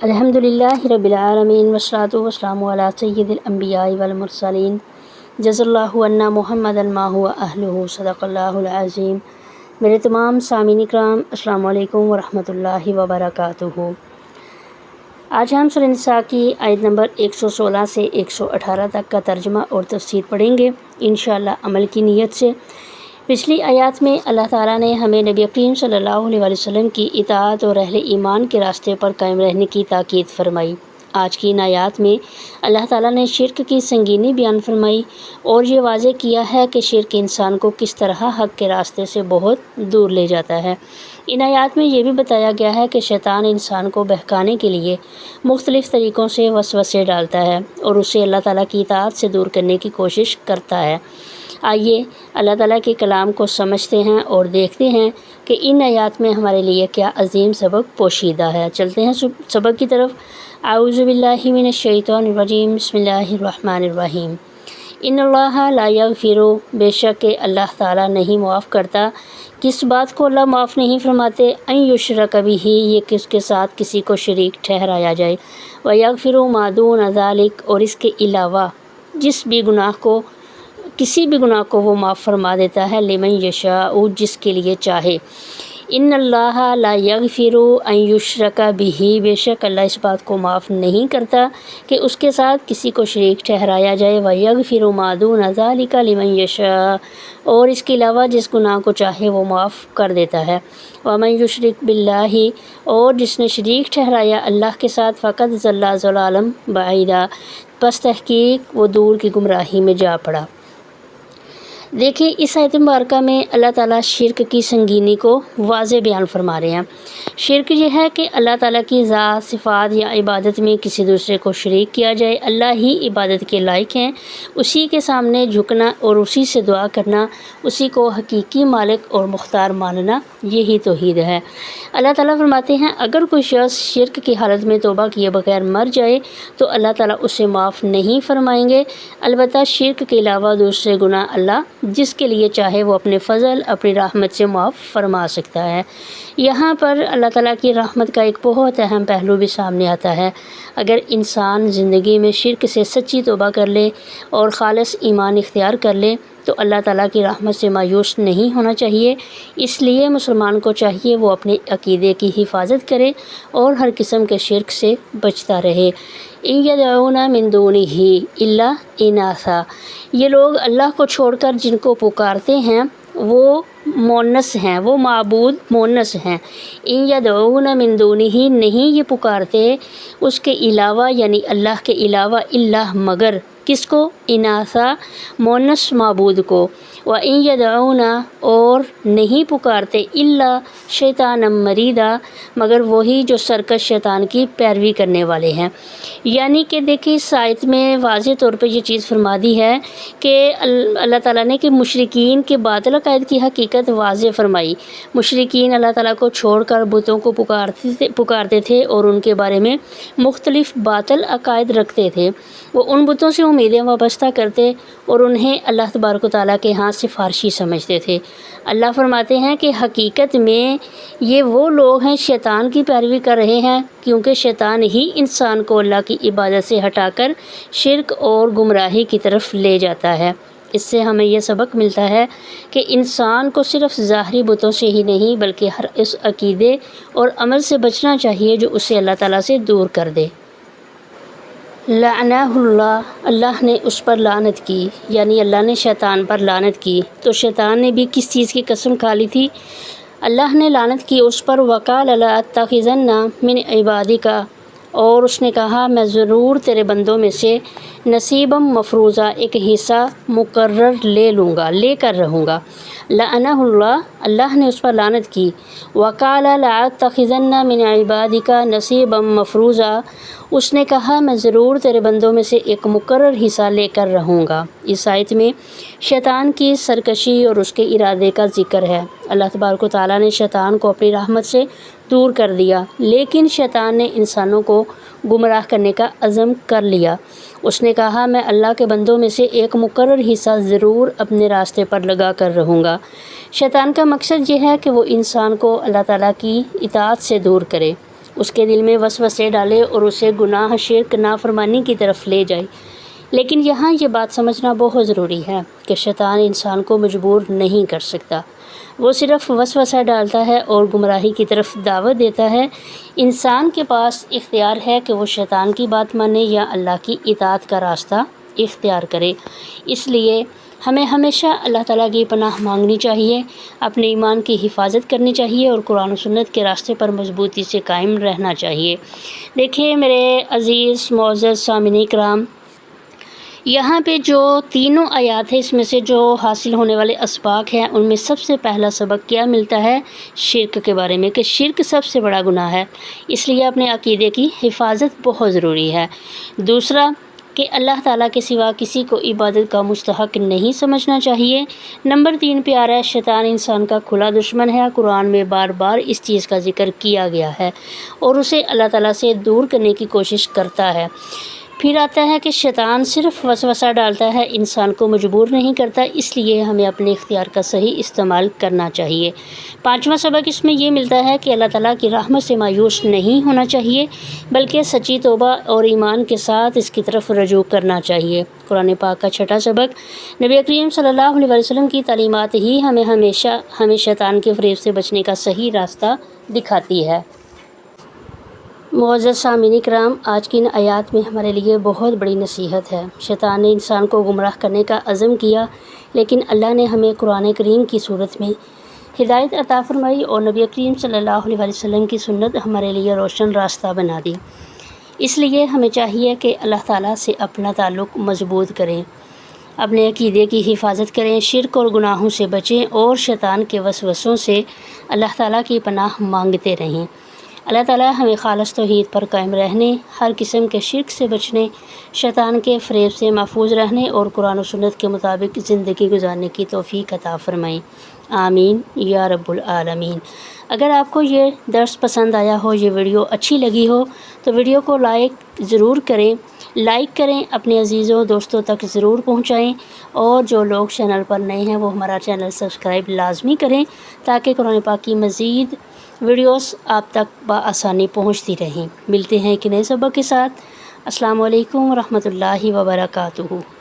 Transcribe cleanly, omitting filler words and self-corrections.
الحمدللہ رب العالمین والصلاۃ والسلام علی سید الانبیاء والمرسلین جزا اللہ عنا محمد ما هو اہلہ صدق اللہ العظیم۔ میرے تمام سامعین اکرام، السلام علیکم ورحمۃ اللہ وبرکاتہ۔ آج ہم سورہ نساء کی آیت نمبر 116 سے 118 تک کا ترجمہ اور تفسیر پڑھیں گے انشاءاللہ عمل کی نیت سے۔ پچھلی آیات میں اللہ تعالیٰ نے ہمیں نبی کریم صلی اللہ علیہ وسلم کی اطاعت اور اہل ایمان کے راستے پر قائم رہنے کی تاکید فرمائی۔ آج کی ان آیات میں اللہ تعالیٰ نے شرک کی سنگینی بیان فرمائی اور یہ واضح کیا ہے کہ شرک انسان کو کس طرح حق کے راستے سے بہت دور لے جاتا ہے۔ ان آیات میں یہ بھی بتایا گیا ہے کہ شیطان انسان کو بہکانے کے لیے مختلف طریقوں سے وسوسے ڈالتا ہے اور اسے اللہ تعالیٰ کی اطاعت سے دور کرنے کی کوشش کرتا ہے۔ آئیے اللہ تعالیٰ کے کلام کو سمجھتے ہیں اور دیکھتے ہیں کہ ان آیات میں ہمارے لیے کیا عظیم سبق پوشیدہ ہے۔ چلتے ہیں سبق کی طرف۔ اعوذ باللہ من الشیطان الرجیم، بسم اللہ الرحمن الرحیم۔ ان اللہ لا یغفر، بے شک کہ اللہ تعالیٰ نہیں معاف کرتا۔ کس بات کو اللہ معاف نہیں فرماتے؟ ان یشرک بہ، یہ کہ اس کے ساتھ کسی کو شریک ٹھہرایا جائے، ویغفر ما دون ذلک، اور اس کے علاوہ کسی بھی گناہ کو وہ معاف فرما دیتا ہے، لمن یشاء، جس کے لیے چاہے۔ ان اللہ لا یغفر ان یشرک بہ، بے شک اللہ اس بات کو معاف نہیں کرتا کہ اس کے ساتھ کسی کو شریک ٹھہرایا جائے، ویغفر ما دون ذلک لمن یشاء، اور اس کے علاوہ جس گناہ کو چاہے وہ معاف کر دیتا ہے۔ ومن یشرک باللہ، اور جس نے شریک ٹھہرایا اللہ کے ساتھ، فقد ضل ضلالا بعیدا، پس تحقیق وہ دور کی گمراہی میں جا پڑا۔ دیکھیں اس آیت مبارکہ میں اللہ تعالیٰ شرک کی سنگینی کو واضح بیان فرما رہے ہیں۔ شرک یہ ہے کہ اللہ تعالیٰ کی ذات، صفات یا عبادت میں کسی دوسرے کو شریک کیا جائے۔ اللہ ہی عبادت کے لائق ہیں، اسی کے سامنے جھکنا اور اسی سے دعا کرنا، اسی کو حقیقی مالک اور مختار ماننا، یہی توحید ہے۔ اللہ تعالیٰ فرماتے ہیں اگر کوئی شخص شرک کی حالت میں توبہ کیے بغیر مر جائے تو اللہ تعالیٰ اسے معاف نہیں فرمائیں گے۔ البتہ شرک کے علاوہ دوسرے گناہ اللہ جس کے لیے چاہے وہ اپنے فضل، اپنی رحمت سے معاف فرما سکتا ہے۔ یہاں پر اللہ تعالیٰ کی رحمت کا ایک بہت اہم پہلو بھی سامنے آتا ہے۔ اگر انسان زندگی میں شرک سے سچی توبہ کر لے اور خالص ایمان اختیار کر لے تو اللہ تعالیٰ کی رحمت سے مایوس نہیں ہونا چاہیے۔ اس لیے مسلمان کو چاہیے وہ اپنے عقیدے کی حفاظت کرے اور ہر قسم کے شرک سے بچتا رہے۔ ان یدعون من دونہ الا اناثا، یہ لوگ اللہ کو چھوڑ کر جن کو پکارتے ہیں وہ مؤنث ہیں، وہ معبود مؤنث ہیں۔ ان یدعون من دونہ، نہیں یہ پکارتے اس کے علاوہ یعنی اللہ کے علاوہ، اللہ مگر کس کو؟ اناثا، مؤنث معبود کو۔ وَإِن يَدْعُونَ، اور نہیں پکارتے الا شیطانا مریدا، مگر وہی جو سرکش شیطان کی پیروی کرنے والے ہیں۔ یعنی کہ دیکھیں اس آیت میں واضح طور پہ یہ چیز فرما دی ہے کہ اللہ تعالیٰ نے کہ مشرکین کے باطل عقائد کی حقیقت واضح فرمائی۔ مشرکین اللہ تعالیٰ کو چھوڑ کر بتوں کو پکارتے تھے اور ان کے بارے میں مختلف باطل عقائد رکھتے تھے۔ وہ ان بتوں سے امیدیں وابستہ کرتے اور انہیں اللہ تبارک و تعالیٰ کے ہاں سفارشی سمجھتے تھے۔ اللہ فرماتے ہیں کہ حقیقت میں یہ وہ لوگ ہیں شیطان کی پیروی کر رہے ہیں، کیونکہ شیطان ہی انسان کو اللہ کی عبادت سے ہٹا کر شرک اور گمراہی کی طرف لے جاتا ہے۔ اس سے ہمیں یہ سبق ملتا ہے کہ انسان کو صرف ظاہری بتوں سے ہی نہیں بلکہ ہر اس عقیدے اور عمل سے بچنا چاہیے جو اسے اللہ تعالیٰ سے دور کر دے۔ لعنہ اللہ، اللہ نے اس پر لعنت کی، یعنی اللہ نے شیطان پر لعنت کی۔ تو شیطان نے بھی کس چیز کی قسم کھا لی تھی؟ اللہ نے لعنت کی اس پر۔ وقال لأتخذن من عبادک، اور اس نے کہا میں ضرور تیرے بندوں میں سے نصیبا مفروضہ، ایک حصہ مقرر لے کر رہوں گا۔ لعنہ اللہ، اللہ نے اس پر لعنت کی۔ وقال لأتخذن من عبادک نصیبا مفروضہ، اس نے کہا میں ضرور تیرے بندوں میں سے ایک مقرر حصہ لے کر رہوں گا۔ اس آیت میں شیطان کی سرکشی اور اس کے ارادے کا ذکر ہے۔ اللہ تبارک و تعالیٰ نے شیطان کو اپنی رحمت سے دور کر دیا، لیکن شیطان نے انسانوں کو گمراہ کرنے کا عزم کر لیا۔ اس نے کہا میں اللہ کے بندوں میں سے ایک مقرر حصہ ضرور اپنے راستے پر لگا کر رہوں گا۔ شیطان کا مقصد یہ ہے کہ وہ انسان کو اللہ تعالیٰ کی اطاعت سے دور کرے۔ اس کے دل میں وسوسے ڈالے اور اسے گناہ، شرک، نافرمانی کی طرف لے جائے۔ لیکن یہاں یہ بات سمجھنا بہت ضروری ہے کہ شیطان انسان کو مجبور نہیں کر سکتا، وہ صرف وسوسہ ڈالتا ہے اور گمراہی کی طرف دعوت دیتا ہے۔ انسان کے پاس اختیار ہے کہ وہ شیطان کی بات مانے یا اللہ کی اطاعت کا راستہ اختیار کرے۔ اس لیے ہمیں ہمیشہ اللہ تعالیٰ کی پناہ مانگنی چاہیے، اپنے ایمان کی حفاظت کرنی چاہیے اور قرآن و سنت کے راستے پر مضبوطی سے قائم رہنا چاہیے۔ دیکھیے میرے عزیز معزز سامعین کرام، یہاں پہ جو تینوں آیات ہیں اس میں سے جو حاصل ہونے والے اسباق ہیں ان میں سب سے پہلا سبق کیا ملتا ہے؟ شرک کے بارے میں، کہ شرک سب سے بڑا گناہ ہے، اس لیے اپنے عقیدے کی حفاظت بہت ضروری ہے۔ دوسرا کہ اللہ تعالیٰ کے سوا کسی کو عبادت کا مستحق نہیں سمجھنا چاہیے۔ نمبر 3 پہ آ رہا ہے شیطان انسان کا کھلا دشمن ہے، قرآن میں بار بار اس چیز کا ذکر کیا گیا ہے اور اسے اللہ تعالیٰ سے دور کرنے کی کوشش کرتا ہے۔ پھر آتا ہے کہ شیطان صرف وسوسہ ڈالتا ہے، انسان کو مجبور نہیں کرتا، اس لیے ہمیں اپنے اختیار کا صحیح استعمال کرنا چاہیے۔ 5واں سبق اس میں یہ ملتا ہے کہ اللہ تعالیٰ کی رحمت سے مایوس نہیں ہونا چاہیے، بلکہ سچی توبہ اور ایمان کے ساتھ اس کی طرف رجوع کرنا چاہیے۔ قرآن پاک کا 6واں سبق، نبی کریم صلی اللہ علیہ وسلم کی تعلیمات ہی ہمیں شیطان کے فریب سے بچنے کا صحیح راستہ دکھاتی ہے۔ معزز سامعین کرام، آج کی ان آیات میں ہمارے لیے بہت بڑی نصیحت ہے۔ شیطان نے انسان کو گمراہ کرنے کا عزم کیا، لیکن اللہ نے ہمیں قرآن کریم کی صورت میں ہدایت عطا فرمائی اور نبی کریم صلی اللہ علیہ وسلم کی سنت ہمارے لیے روشن راستہ بنا دی۔ اس لیے ہمیں چاہیے کہ اللہ تعالیٰ سے اپنا تعلق مضبوط کریں، اپنے عقیدے کی حفاظت کریں، شرک اور گناہوں سے بچیں اور شیطان کے وسوسوں سے اللہ تعالیٰ کی پناہ مانگتے رہیں۔ اللہ تعالیٰ ہمیں خالص توحید پر قائم رہنے، ہر قسم کے شرک سے بچنے، شیطان کے فریب سے محفوظ رہنے اور قرآن و سنت کے مطابق زندگی گزارنے کی توفیق عطا فرمائیں۔ آمین یا رب العالمین۔ اگر آپ کو یہ درس پسند آیا ہو، یہ ویڈیو اچھی لگی ہو تو ویڈیو کو لائک ضرور کریں، اپنے عزیزوں دوستوں تک ضرور پہنچائیں، اور جو لوگ چینل پر نئے ہیں وہ ہمارا چینل سبسکرائب لازمی کریں تاکہ قرآن پاک کی مزید ویڈیوز آپ تک بآسانی پہنچتی رہیں۔ ملتے ہیں ایک نئے سبق کے ساتھ۔ السلام علیکم ورحمۃ اللہ وبرکاتہ۔